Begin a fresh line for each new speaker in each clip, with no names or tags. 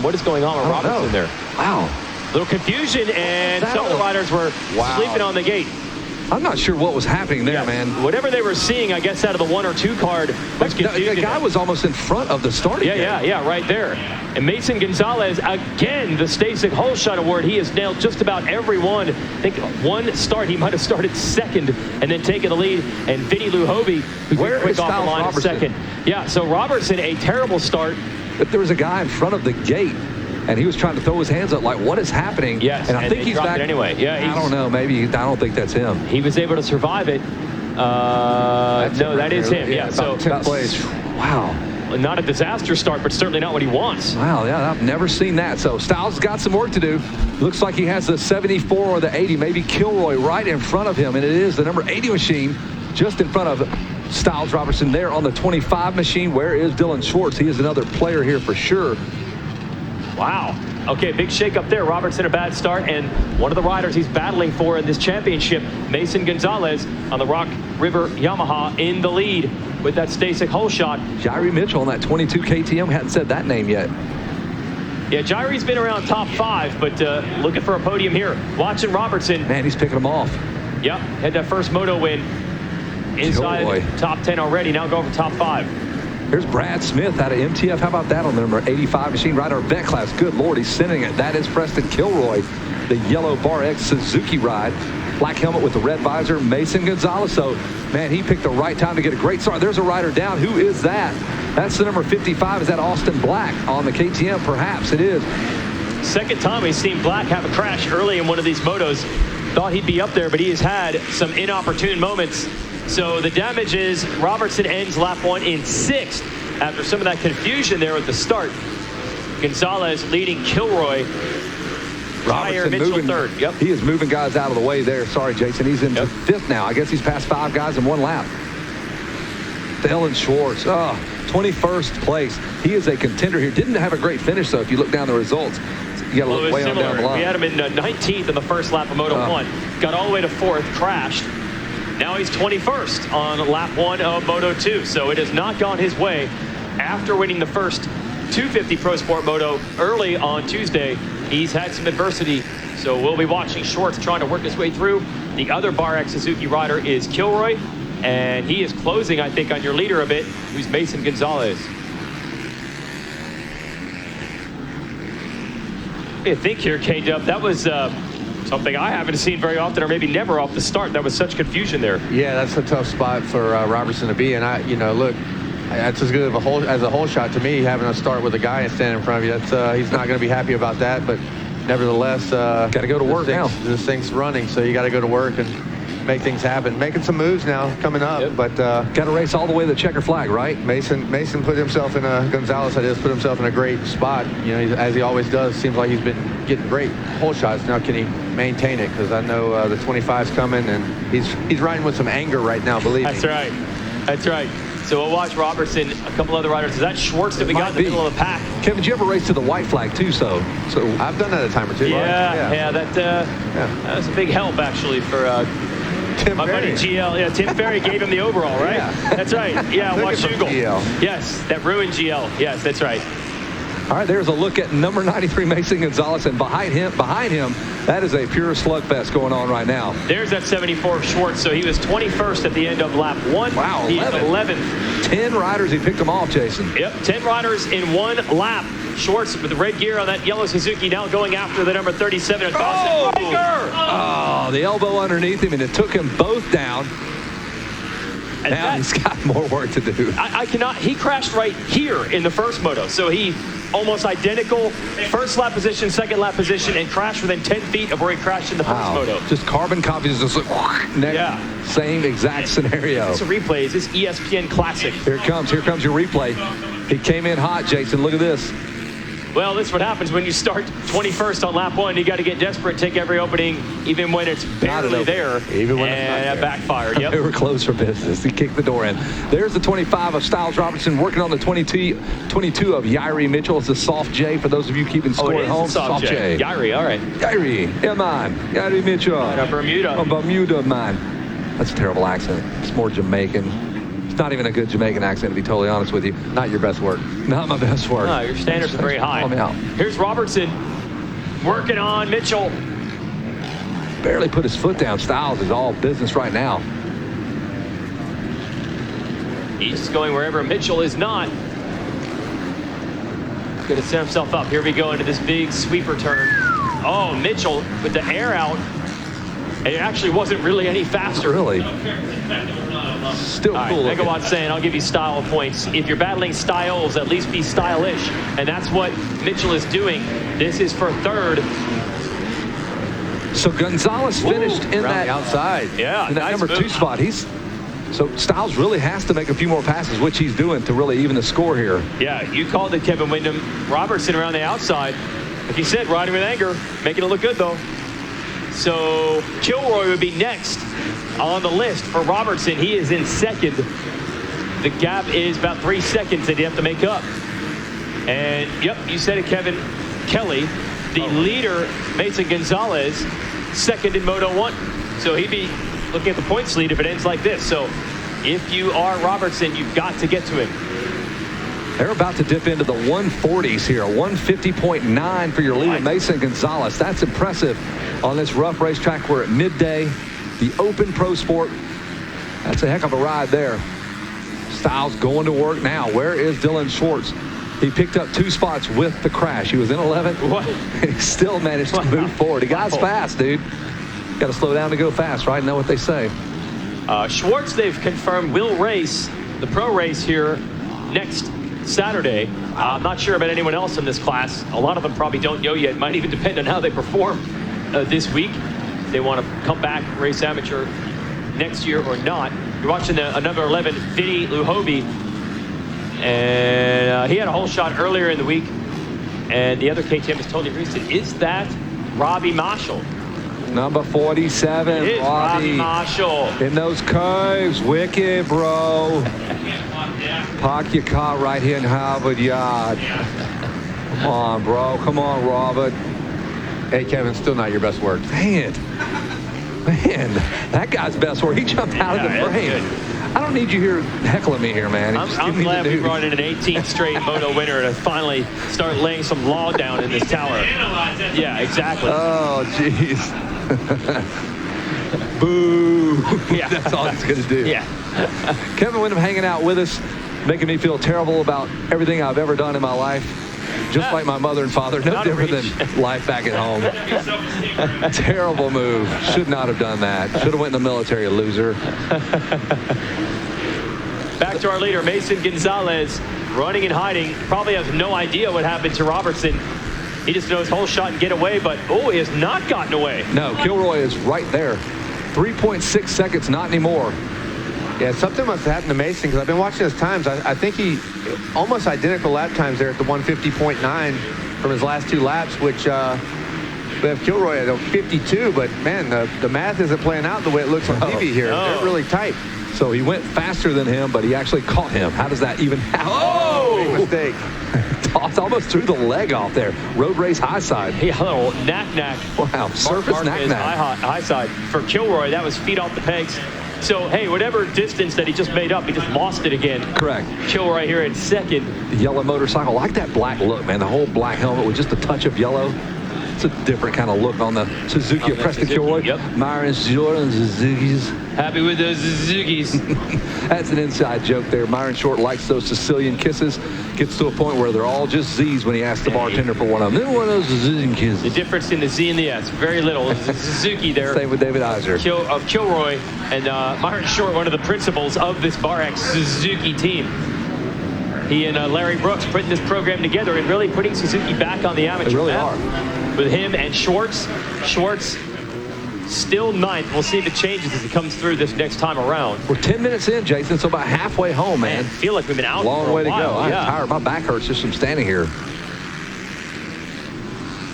on what is going on with Robertson there.
Wow.
Little confusion, and some of the riders were sleeping on the gate.
I'm not sure what was happening there, man.
Whatever they were seeing, I guess, out of the 1 or 2 card was confusing.
The guy was almost in front of the starting gate.
Yeah, right there. And Mason Gonzalez, again, the Stasic Hole Shot Award. He has nailed just about every one. I think one start, he might have started second and then taken the lead. And Vinny Luhovi, who's quick off the line, second. Yeah, so Robertson, a terrible start.
But there was a guy in front of the gate, and he was trying to throw his hands up like, what is happening?
Yes,
and I think he's back.
Anyway. Yeah,
I don't know. Maybe, I don't think that's him.
He was able to survive it. No, that is him. Yeah, so
10th place. Wow.
Not a disaster start, but certainly not what he wants.
Wow, yeah, I've never seen that. So Styles got some work to do. Looks like he has the 74 or the 80, maybe Kilroy right in front of him, and it is the number 80 machine just in front of Styles Robertson there on the 25 machine. Where is Dylan Schwartz? He is another player here for sure.
Wow. Okay, big shake up there. Robertson a bad start, and one of the riders he's battling for in this championship, Mason Gonzalez on the Rock River Yamaha in the lead with that Stasic Hole Shot.
Jairi Mitchell on that 22 KTM. Hadn't said that name yet.
Yeah, Jairi's been around top 5, but looking for a podium here. Watching Robertson.
Man, he's picking them off.
Yep, had that first Moto win. Inside top 10 already, now going for top 5.
Here's Brad Smith out of MTF. How about that on the number 85 machine? Right, our vet class. Good Lord, he's sending it. That is Preston Kilroy, the yellow Bar X Suzuki ride. Black helmet with the red visor, Mason Gonzalez. So, man, he picked the right time to get a great start. There's a rider down. Who is that? That's the number 55. Is that Austin Black on the KTM? Perhaps it is.
Second time we've seen Black have a crash early in one of these motos. Thought he'd be up there, but he has had some inopportune moments. So the damage is Robertson ends lap 1 in 6th after some of that confusion there at the start. Gonzalez leading Kilroy.
Robertson
Mitchell
moving,
third. Yep.
He is moving guys out of the way there. Sorry, Jason. He's in 5th now. I guess he's passed 5 guys in 1 lap. Dylan Schwartz, 21st place. He is a contender here. Didn't have a great finish, though, if you look down the results. You got to look way on down the line.
We had him in 19th in the first lap of Moto 1. Got all the way to 4th, crashed. Now he's 21st on lap 1 of Moto 2. So it has not gone his way after winning the first 250 Pro Sport Moto early on Tuesday. He's had some adversity. So we'll be watching Schwartz trying to work his way through. The other Bar X Suzuki rider is Kilroy. And he is closing, I think, on your leader a bit, who's Mason Gonzalez. I think here, K-Dub, that was something I haven't seen very often, or maybe never off the start. That was such confusion there.
Yeah, that's a tough spot for Robertson to be in. Look, that's as good of a hole shot to me, having a start with a guy standing in front of you. That's he's not going to be happy about that, but nevertheless,
got to go to work now.
This thing's running, so you got to go to work and make things happen. Making some moves now coming up, but
got to race all the way to the checker flag, right?
Mason put himself in Gonzalez, put himself in a great spot. As he always does. Seems like he's been getting great hole shots. Now can he maintain it? Because I know the 25's coming, and he's riding with some anger right now. Believe me.
That's right. So we'll watch Robertson, a couple other riders. Is that Schwartz that we got in the middle of the pack?
Kevin, did you ever race to the white flag too? So
I've done that a time or two.
Yeah, that was a big help actually for my buddy GL. Yeah, Tim Ferry gave him the overall, right? Yeah. That's right. Yeah, Washougal. Yes, that ruined GL. Yes, that's right.
All right, there's a look at number 93 Mason Gonzalez, and behind him, that is a pure slugfest going on right now.
There's that 74 of Schwartz. So he was 21st at the end of lap 1.
Wow,
he's 11th.
10 riders, he picked them off, Jason.
Yep, 10 riders in 1 lap. Schwartz with the red gear on that yellow Suzuki now going after the number 37.
Oh, the elbow underneath him, and it took them both down. And now he's got more work to do.
I cannot. He crashed right here in the first moto. So he almost identical first lap position, second lap position, and crashed within 10 feet of where he crashed in the first moto.
Just carbon copies, just like, same exact scenario.
It's a replay. It's this ESPN Classic.
Here it comes. Here comes your replay. He came in hot, Jason. Look at this.
Well, this is what happens when you start 21st on lap 1. You got to get desperate, take every opening, even when it's barely there.
Even when it's not
there. And it backfired. Yep.
They were closed for business. He kicked the door in. There's the 25 of Styles Robertson working on the 22 of Jairi Mitchell. It's a soft J for those of you keeping score at home.
Soft J. Jairi, all right.
Jairi, yeah, man. Jairi Mitchell.
Bermuda.
Bermuda, man. That's a terrible accent. It's more Jamaican. It's not even a good Jamaican accent, to be totally honest with you.
Not your best work.
Not my best work.
No, your standards are very high.
Call me out.
Here's Robertson working on Mitchell.
Barely put his foot down. Styles is all business right now.
He's just going wherever Mitchell is not. Going to set himself up. Here we go into this big sweeper turn. Oh, Mitchell with the air out. It actually wasn't really any faster.
Really? Still
All
cool.
Right, Megawatt saying, I'll give you style points. If you're battling styles, at least be stylish. And that's what Mitchell is doing. This is for third.
So Gonzalez finished in that
outside.
Yeah,
in that
nice
number
move.
2 spot. So Styles really has to make a few more passes, which he's doing to really even the score here.
Yeah, you called it, Kevin Windham. Robertson around the outside. Like you said, riding with anger, making it look good though. So Kilroy would be next on the list for Robertson. He is in second. The gap is about 3 seconds that you have to make up. And yep, you said it, Kevin. Kelly, the leader, Mason Gonzalez, second in Moto 1. So he'd be looking at the points lead if it ends like this. So if you are Robertson, you've got to get to him.
They're about to dip into the 140s here. 150.9 for your leader, Mason Gonzalez. That's impressive on this rough racetrack. We're at midday, the Open Pro Sport. That's a heck of a ride there. Styles going to work now. Where is Dylan Schwartz? He picked up 2 spots with the crash. He was in 11th.
What?
He still managed to move forward. He got fast, dude. Got to slow down to go fast, right? Know what they say.
Schwartz, they've confirmed, will race the pro race here next Saturday. I'm not sure about anyone else in this class. A lot of them probably don't know yet. Might even depend on how they perform this week. If they want to come back, race amateur next year or not. You're watching the number 11, Vinny Luhobi. And he had a whole shot earlier in the week. And the other KTM is totally recent. Is that Robbie Marshall?
Number 47,
It is Robbie Marshall.
In those curves, wicked, bro. Park your car right here in Harvard Yard. Come on, bro. Come on, Robert.
Hey, Kevin, still not your best work.
Man, that guy's best work. He jumped out of the frame. I don't need you here heckling me here, man.
I'm glad we brought in an 18th straight Moto winner to finally start laying some law down in this tower. Yeah, exactly.
Oh, jeez. Boo.
Yeah.
That's all he's going to do.
Yeah.
Kevin Windham hanging out with us, making me feel terrible about everything I've ever done in my life. Just like my mother and father, no different than life back at home. Terrible move. Should not have done that. Should have went in the military, loser.
Back to our leader, Mason Gonzalez, running and hiding. Probably has no idea what happened to Robertson. He just knows whole shot and get away, but he has not gotten away.
No, Kilroy is right there. 3.6 seconds, not anymore.
Yeah, something must have happened to Mason because I've been watching his times. I think he almost identical lap times there at the 150.9 from his last 2 laps, which we have Kilroy at 52. But man, the math isn't playing out the way it looks on TV here.
No.
They're really tight.
So he went faster than him, but he actually caught him. How does that even happen?
Big mistake.
Tossed almost threw the leg off there. Road race high side.
Yeah, a little knack-knack.
Wow, surface knack-knack.
High side. For Kilroy, that was feet off the pegs. So, hey, whatever distance that he just made up, he just lost it again.
Correct.
Kilroy here in second.
The yellow motorcycle. I like that black look, man. The whole black helmet with just a touch of yellow. It's a different kind of look on the Suzuki of Preston Kilroy.
Yep.
Myron Short and Suzuki's.
Happy with the Suzukis.
That's an inside joke there. Myron Short likes those Sicilian kisses. Gets to a point where they're all just Z's when he asks the bartender for one of them. Then one of those Sicilian kisses.
The difference in the Z and the S, very little. Suzuki there.
Same with David Iser.
Of Kilroy and Myron Short, one of the principals of this Bar-X Suzuki team. He and Larry Brooks putting this program together and really putting Suzuki back on the amateur
They really
map.
are.
With him and Schwartz still 9th. We'll see if it changes as he comes through this next time around.
We're 10 minutes in, Jason, so about halfway home, man.
I feel like we've been out
Long
for a
way to
while.
go. I'm
Yeah.
tired. My back hurts just from standing here.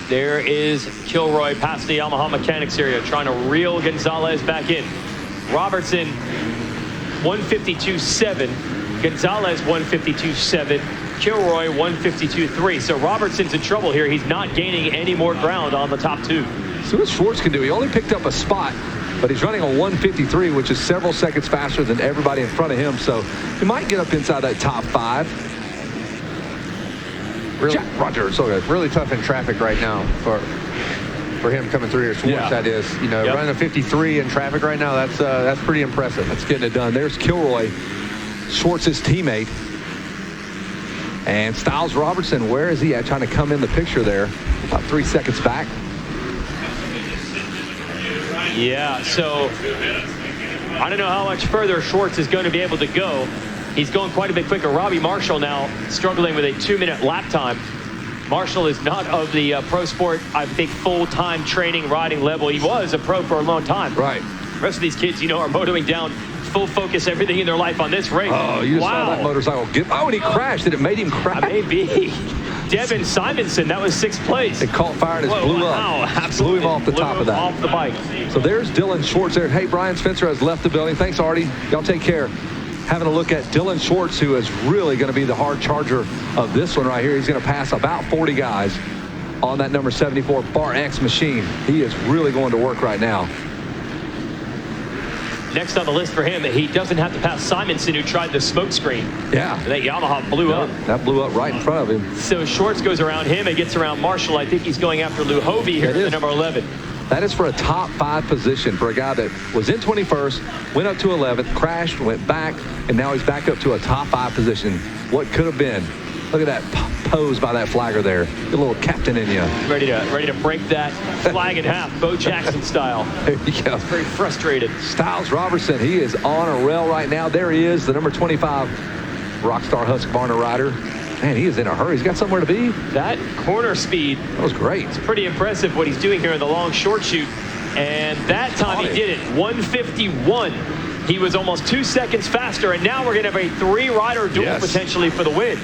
There is Kilroy past the Yamaha Mechanics area trying to reel Gonzalez back in. Robertson 152.7. Gonzalez 152.7. Kilroy 152.3. So Robertson's in trouble here. He's not gaining any more ground on the top 2.
See what Schwartz can do. He only picked up a spot but he's running a 153, which is several seconds faster than everybody in front of him. So he might get up inside that top 5.
Really,
Jack Rogers, okay.
Really tough in traffic right now for him coming through here. Schwartz, that is. You know, running a 53 in traffic right now, that's pretty impressive.
That's getting it done. There's Kilroy, Schwartz's teammate. And Styles Robertson, where is he at? Trying to come in the picture there. About 3 seconds back.
Yeah, so I don't know how much further Schwartz is going to be able to go. He's going quite a bit quicker. Robbie Marshall now struggling with a 2-minute lap time. Marshall is not of the pro sport, I think, full-time training riding level. He was a pro for a long time.
Right.
The rest of these kids, you know, are motoing down full focus, everything in their life on this race.
Oh, you just saw that motorcycle get. Oh, and he crashed. Did it made him crash?
Maybe. Devin Simonson, that was 6th place.
It caught fire and it blew up.
Wow, absolutely.
Blew him off the top of that.
Off the bike.
So there's Dylan Schwartz there. Hey, Brian Spencer has left the building. Thanks, Artie. Y'all take care. Having a look at Dylan Schwartz, who is really going to be the hard charger of this one right here. He's going to pass about 40 guys on that number 74 Bar X machine. He is really going to work right now.
Next on the list for him, he doesn't have to pass Simonson, who tried the smoke screen.
Yeah.
And that Yamaha blew up.
That blew up right in front of him.
So Schwartz goes around him and gets around Marshall. I think he's going after Lou Hovey here at number 11.
That is for a top 5 position for a guy that was in 21st, went up to 11th, crashed, went back, and now he's back up to a top 5 position. What could have been? Look at that pose by that flagger there. Get a little captain in you.
Ready to break that flag in half, Bo Jackson style.
There you go.
Very frustrated.
Styles Robertson, he is on a rail right now. There he is, the number 25 Rockstar Husqvarna rider. Man, he is in a hurry. He's got somewhere to be.
That corner speed.
That was great.
It's pretty impressive what he's doing here in the long short shoot. And that time he did it. 151. He was almost 2 seconds faster. And now we're going to have a 3-rider duel potentially for the win.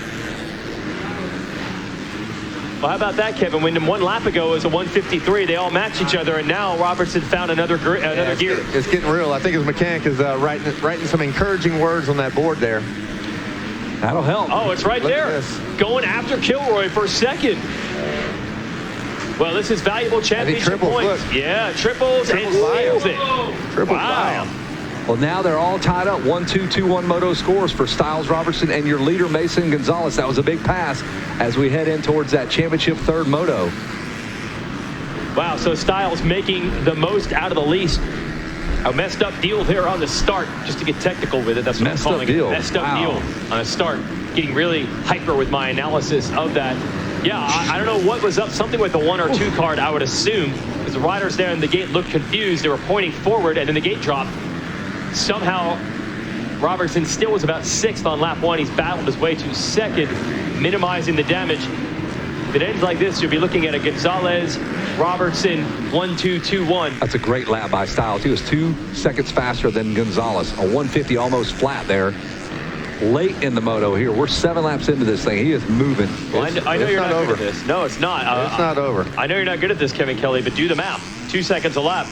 Well, how about that, Kevin Windham? 1 lap ago was a 153. They all match each other. And now Robertson found another gear.
It's getting real. I think his mechanic is writing some encouraging words on that board there.
That'll help.
Oh, it's right there. Going after Kilroy for second. Well, this is valuable championship points.
Look.
Yeah, triples and seals it.
Triple
wow.
Well, now they're all tied up. 1-2, 2-1 Moto scores for Styles Robertson and your leader, Mason Gonzalez. That was a big pass as we head in towards that championship 3rd Moto.
Wow, so Styles making the most out of the least. A messed up deal there on the start, just to get technical with it. That's what I'm calling it. Messed up deal on a start. Getting really hyper with my analysis of that. Yeah, I don't know what was up. Something with the 1 or 2 card, I would assume. Because the riders there in the gate looked confused. They were pointing forward, and then the gate dropped. Somehow, Robertson still was about 6th on lap 1. He's battled his way to 2nd, minimizing the damage. If it ends like this, you'll be looking at a Gonzalez, Robertson, 1-2, 2-1.
That's a great lap by Styles. He was 2 seconds faster than Gonzalez. A 150 almost flat there. Late in the moto here. We're 7 laps into this thing. He is moving.
Well, I know you're not good at this. No, it's not.
It's not over.
I know you're not good at this, Kevin Kelly, but do the math. 2 seconds a lap.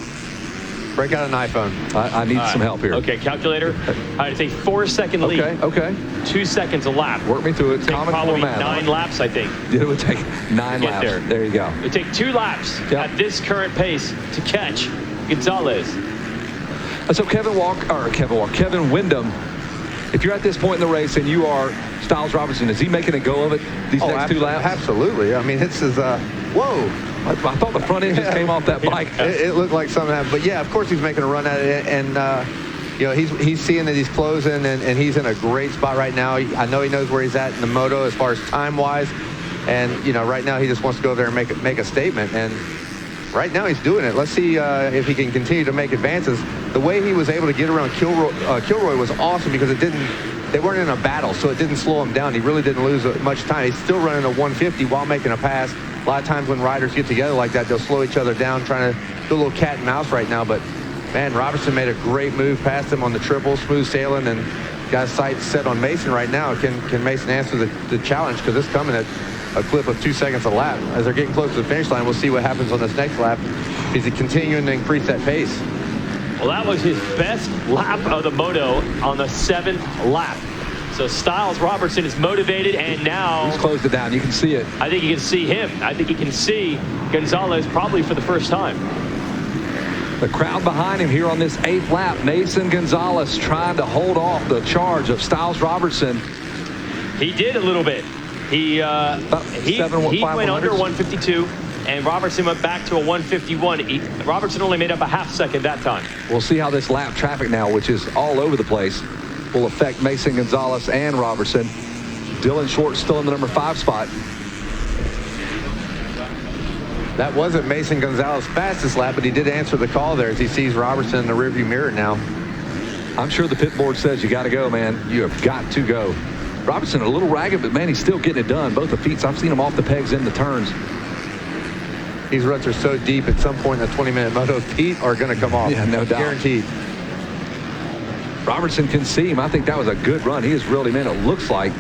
Break out an iPhone.
I need some help here.
Okay, calculator. All right, it's a 4-second lead.
Okay.
2 seconds a lap.
Work me through it. Common
probably
format.
9 laps, I think.
It would take 9 laps. There you go.
It would take 2 laps at this current pace to catch Gonzalez.
So Kevin Windham, if you're at this point in the race and you are Styles Robertson, is he making a go of it these next 2 laps?
Absolutely. I mean, this is, whoa.
I thought the front end just came off that bike.
It looked like something happened. But, yeah, of course he's making a run at it. And, you know, he's seeing that he's closing, and he's in a great spot right now. I know he knows where he's at in the moto as far as time-wise. And, you know, right now he just wants to go there and make a statement. And right now he's doing it. Let's see if he can continue to make advances. The way he was able to get around Kilroy was awesome because they weren't in a battle, so it didn't slow him down. He really didn't lose much time. He's still running a 150 while making a pass. A lot of times when riders get together like that, they'll slow each other down, trying to do a little cat and mouse right now. But, man, Robertson made a great move past him on the triple, smooth sailing, and got his sights set on Mason right now. Can Mason answer the challenge? Because it's coming at a clip of 2 seconds a lap. As they're getting close to the finish line, we'll see what happens on this next lap. Is he continuing to increase that pace?
Well, that was his best lap of the moto on the 7th lap. So Styles Robertson is motivated, and now
he's closed it down. You can see it.
I think you can see him. I think you can see Gonzalez probably for the first time.
The crowd behind him here on this 8th lap. Mason Gonzalez trying to hold off the charge of Styles Robertson.
He did a little bit. He went under 152, and Robertson went back to a 151. Robertson only made up a half second that time.
We'll see how this lap traffic now, which is all over the place, will affect Mason Gonzalez and Robertson. Dylan Short still in the number 5 spot.
That wasn't Mason Gonzalez's fastest lap, but he did answer the call there as he sees Robertson in the rearview mirror now.
I'm sure the pit board says you got to go, man. You have got to go. Robertson a little ragged, but man, he's still getting it done. Both the feet, I've seen him off the pegs in the turns.
These ruts are so deep, at some point in the 20-minute moto, feet are going to come off.
Yeah, no doubt.
Guaranteed.
Robertson can see him. I think that was a good run. He has reeled him in, it looks like.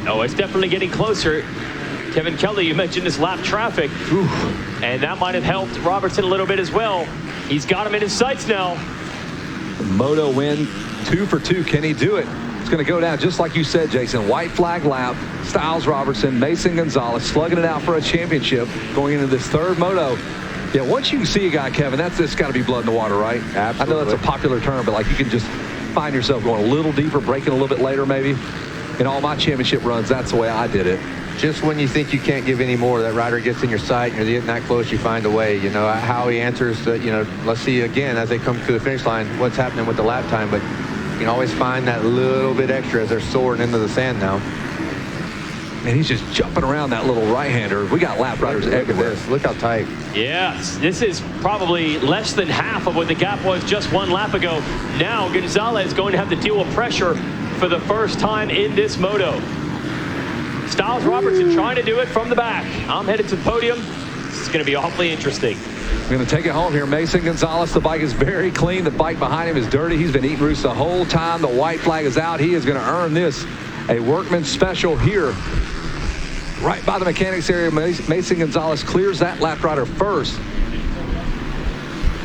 Oh, it's definitely getting closer. Kevin Kelly, you mentioned this lap traffic.
Oof.
And that might have helped Robertson a little bit as well. He's got him in his sights now.
The Moto win, 2 for 2. Can he do it? It's going to go down just like you said, Jason. White flag lap. Styles Robertson, Mason Gonzalez slugging it out for a championship going into this 3rd Moto. Yeah, once you see a guy, Kevin, it's got to be blood in the water, right?
Absolutely.
I know that's a popular term, but like you can just find yourself going a little deeper, breaking a little bit later maybe. In all my championship runs, that's the way I did it.
Just when you think you can't give any more, that rider gets in your sight, and you're getting that close, you find a way. You know, how he answers, let's see again as they come to the finish line, what's happening with the lap time. But you can always find that little bit extra as they're soaring into the sand now.
And he's just jumping around that little right-hander. We got lap riders everywhere.
Look how tight.
Yes, this is probably less than half of what the gap was just 1 lap ago. Now Gonzalez is going to have to deal with pressure for the first time in this moto. Styles Robertson trying to do it from the back. I'm headed to the podium. This is going to be awfully interesting.
We're going to take it home here. Mason Gonzalez, the bike is very clean. The bike behind him is dirty. He's been eating roots the whole time. The white flag is out. He is going to earn this a workman's special here. Right by the mechanics area, Mason Gonzalez clears that lap rider first.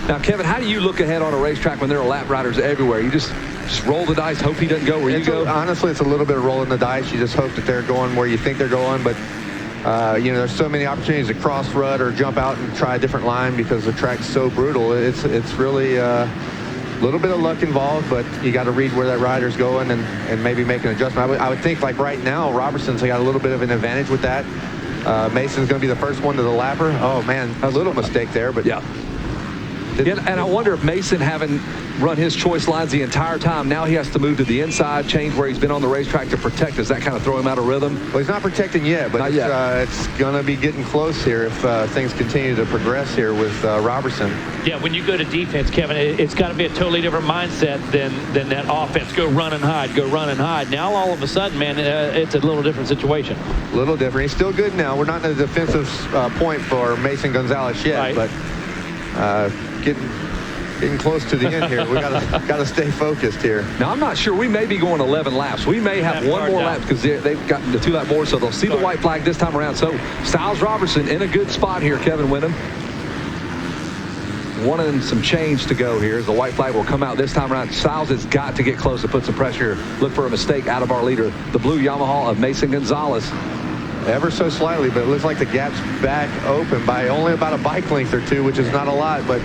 Now, Kevin, how do you look ahead on a racetrack when there are lap riders everywhere? You just roll the dice, hope he doesn't go where you go?
Honestly, it's a little bit of rolling the dice. You just hope that they're going where you think they're going. But, there's so many opportunities to cross rut or jump out and try a different line because the track's so brutal. It's really a little bit of luck involved, but you got to read where that rider's going and maybe make an adjustment. I would think, like right now, Robertson's got a little bit of an advantage with that. Mason's going to be the first one to the lapper. Oh, man, a little mistake there, but
yeah. And I wonder if Mason, having run his choice lines the entire time, now he has to move to the inside, change where he's been on the racetrack to protect. Does that kind of throw him out of rhythm?
Well, he's not protecting yet, but it's going to be getting close here if things continue to progress here with Robertson.
Yeah, when you go to defense, Kevin, it's got to be a totally different mindset than that offense. Go run and hide, go run and hide. Now, all of a sudden, man, it's a little different situation.
A little different. He's still good now. We're not in a defensive point for Mason Gonzalez yet,
right.
But getting close to the end here. We got to stay focused here.
Now, I'm not sure. We may be going 11 laps. We may have one more lap because they've got the 2-lap board, so they'll see the white flag this time around. So Styles Robertson in a good spot here, Kevin Wyndham. Wanting some change to go here. The white flag will come out this time around. Styles has got to get close to put some pressure. Look for a mistake out of our leader, the blue Yamaha of Mason Gonzalez.
Ever so slightly, but it looks like the gap's back open by only about a bike length or two, which is not a lot, but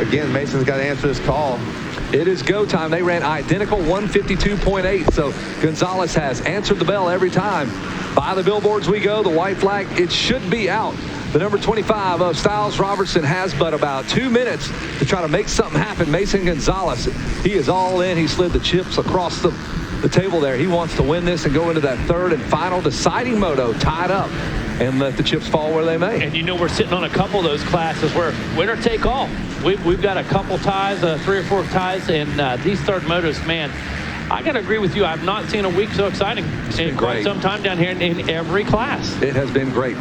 again, Mason's got to answer this call.
It is go time. They ran identical 152.8, so Gonzalez has answered the bell every time. By the billboards we go. The white flag, it should be out. The number 25 of Styles Robertson has but about 2 minutes to try to make something happen. Mason Gonzalez, he is all in. He slid the chips across the table there. He wants to win this and go into that 3rd and final deciding moto tied up and let the chips fall where they may.
And we're sitting on a couple of those classes where winner take all. We've got a couple ties, 3 or 4 ties, and these 3rd motos, man, I got to agree with you. I've not seen a week so exciting in quite some time down here in every class.
It has been great.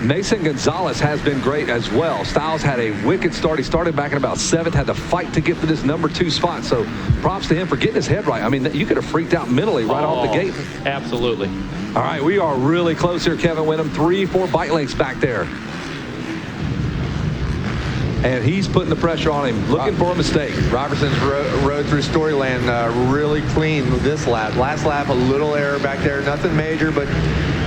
Mason Gonzalez has been great as well. Styles had a wicked start. He started back in about 7th, had to fight to get to this number 2 spot. So props to him for getting his head right. I mean, you could have freaked out mentally right off the gate.
Absolutely.
All right, we are really close here, Kevin Wyndham. 3-4 bike lengths back there. And he's putting the pressure on him, looking for a mistake.
Robertson's rode through Storyland really clean this lap. Last lap, a little error back there. Nothing major, but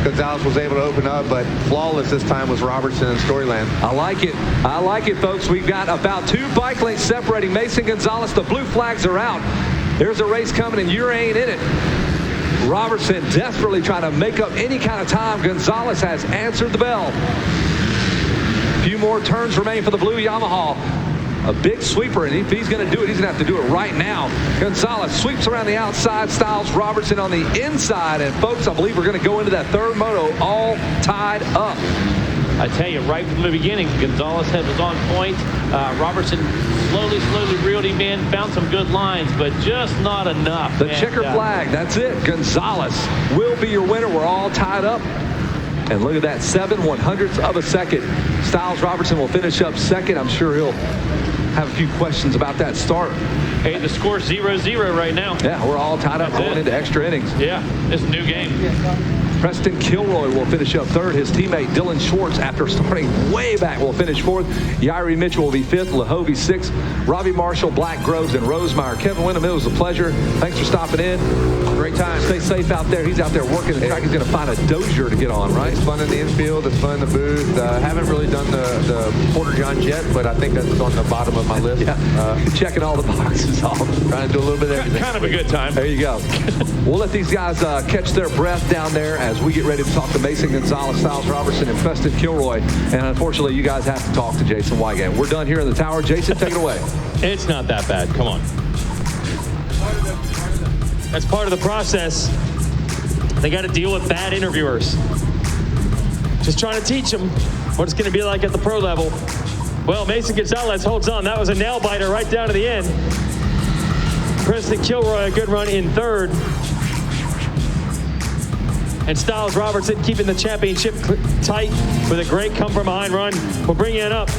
Gonzalez was able to open up, but flawless this time was Robertson and Storyland.
I like it. I like it, folks. We've got about 2 bike lengths separating Mason Gonzalez. The blue flags are out. There's a race coming, and you ain't in it. Robertson desperately trying to make up any kind of time. Gonzalez has answered the bell. A few more turns remain for the blue Yamaha. A big sweeper, and if he's going to do it, he's going to have to do it right now. Gonzalez sweeps around the outside, Styles Robertson on the inside, and folks, I believe we're going to go into that third moto all tied up.
I tell you, right from the beginning, Gonzalez head was on point. Robertson slowly reeled him in, found some good lines, but just not enough.
The checker flag, that's it. Gonzalez will be your winner. We're all tied up. And look at that, 7/100ths of a second. Styles Robertson will finish up second. I'm sure he'll have a few questions about that start.
Hey, the score's 0-0 right now.
Yeah, we're all tied up going into extra innings.
Yeah, it's a new game.
Preston Kilroy will finish up third. His teammate Dylan Schwartz, after starting way back, will finish fourth. Yairi Mitchell will be fifth. Lahovey sixth. Robbie Marshall, Black Groves, and Rosemeyer. Kevin Wyndham, it was a pleasure. Thanks for stopping in.
Great time.
Stay safe out there. He's out there working the track. He's going to find a dozier to get on, right?
It's fun in the infield. It's fun in the booth. Haven't really done the Porter Johns yet, but I think that's on the bottom of my list.
Yeah. Checking all the boxes off.
Trying to do a little bit of everything.
Kind of a good time.
There you go. We'll let these guys catch their breath down there as we get ready to talk to Mason Gonzalez, Styles Robertson, and Preston Kilroy. And unfortunately, you guys have to talk to Jason Wygant. We're done here in the tower. Jason, take it away.
It's not that bad. Come on. That's part of the process. They got to deal with bad interviewers. Just trying to teach them what it's going to be like at the pro level. Well, Mason Gonzalez holds on. That was a nail biter right down to the end. Preston Kilroy, a good run in third. And Styles Robertson keeping the championship tight with a great come-from-behind run. We'll bring you in up.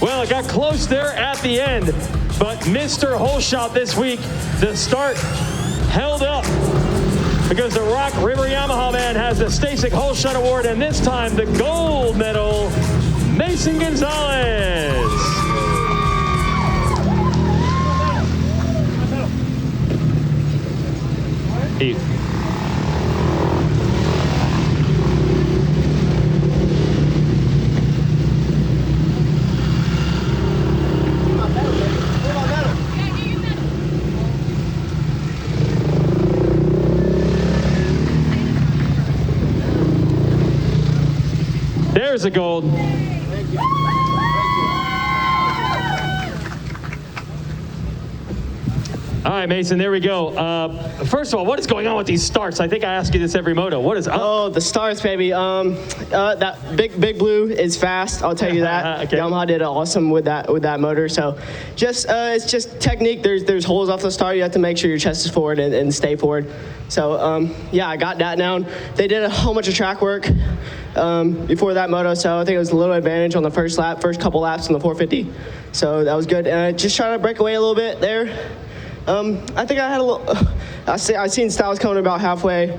Well, it got close there at the end, but Mr. Holeshot this week, the start held up because the Rock River Yamaha man has the Stasic Holeshot Award, and this time the gold medal, Mason Gonzalez. There's a gold. All right, Mason, there we go. First of all, what is going on with these starts? I think I ask you this every moto. What is up?
Oh, the starts, baby. That big blue is fast. I'll tell you that.
Okay.
Yamaha did awesome with that motor. So, it's just technique. There's holes off the start. You have to make sure your chest is forward and stay forward. So, yeah, I got that down. They did a whole bunch of track work before that moto. So I think it was a little advantage on the first couple laps on the 450. So that was good. And just trying to break away a little bit there. I think I had a little. I seen Styles coming about halfway.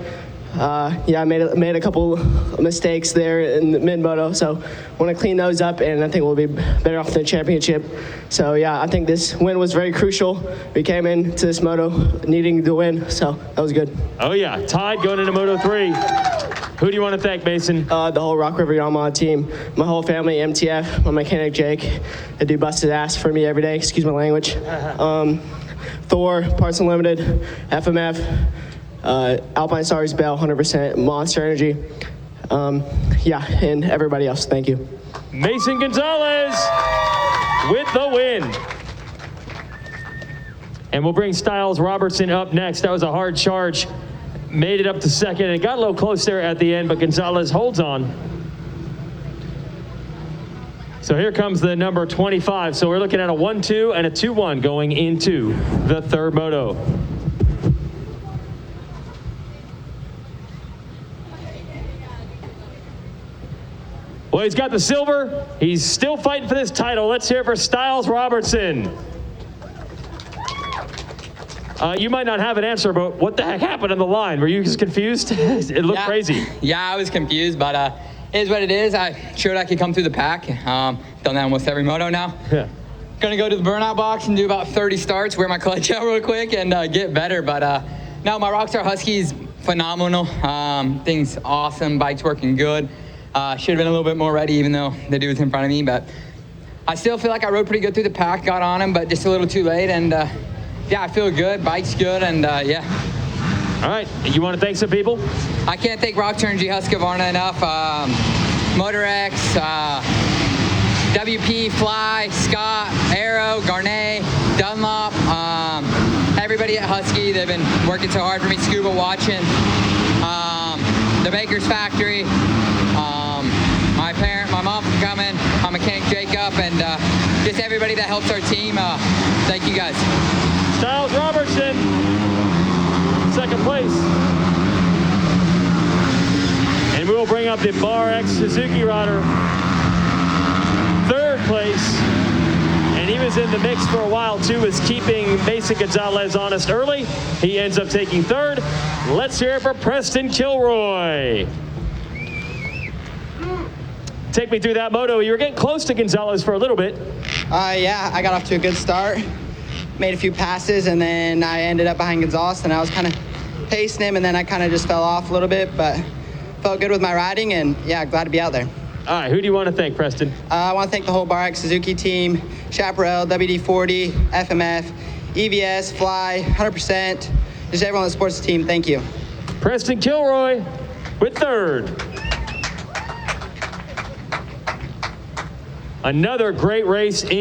Yeah, I made a couple mistakes there in the mid moto, so want to clean those up, and I think we'll be better off in the championship. So yeah, I think this win was very crucial. We came into this moto needing the win, so that was good.
Oh yeah, tied going into Moto 3. Who do you want to thank, Mason?
The whole Rock River Yamaha team, my whole family, MTF, my mechanic Jake. They do busted ass for me every day. Excuse my language. Thor, Parts Unlimited, FMF, Alpine Stars, Bell, 100%, Monster Energy. Yeah, and everybody else. Thank you.
Mason Gonzalez with the win. And we'll bring Styles Robertson up next. That was a hard charge. Made it up to second. It got a little close there at the end, but Gonzalez holds on. So here comes the number 25. So we're looking at a 1-2 and a 2-1 going into the third moto. Well, he's got the silver. He's still fighting for this title. Let's hear it for Styles Robertson. You might not have an answer, but what the heck happened on the line? Were you just confused? It looked crazy.
Yeah, I was confused, but it is what it is. I showed I could come through the pack. Done that almost every moto now.
Yeah.
Gonna go to the burnout box and do about 30 starts, wear my clutch out real quick, and get better. But now my Rockstar Huskies phenomenal. Thing's awesome. Bike's working good. Should have been a little bit more ready, even though the dude's in front of me. But I still feel like I rode pretty good through the pack. Got on him, but just a little too late. And yeah, I feel good. Bike's good, and yeah.
All right, you want to thank some people?
I can't thank Rockstar and G Husqvarna enough. Motor X, WP, Fly, Scott, Arrow, Garnet, Dunlop, everybody at Husky. They've been working so hard for me. Scuba watching, the Baker's Factory, my mom for coming, my mechanic Jacob, and just everybody that helps our team. Thank you guys.
Styles Robertson, second place. And we will bring up the Bar X Suzuki rider, third place. And he was in the mix for a while too, was keeping Mason Gonzalez honest early. He ends up taking third. Let's hear it for Preston Kilroy. Take me through that moto. You were getting close to Gonzalez for a little bit.
Yeah, I got off to a good start. Made a few passes, and then I ended up behind Gonzalez, and I was kind of pacing him, and then I kind of just fell off a little bit, but felt good with my riding, and yeah, glad to be out there.
All right, who do you want to thank, Preston?
I want to thank the whole Bar X Suzuki team, Chaparral, WD-40, FMF, EVS, Fly, 100%, just everyone that supports the team. Thank you.
Preston Kilroy with third. Another great race.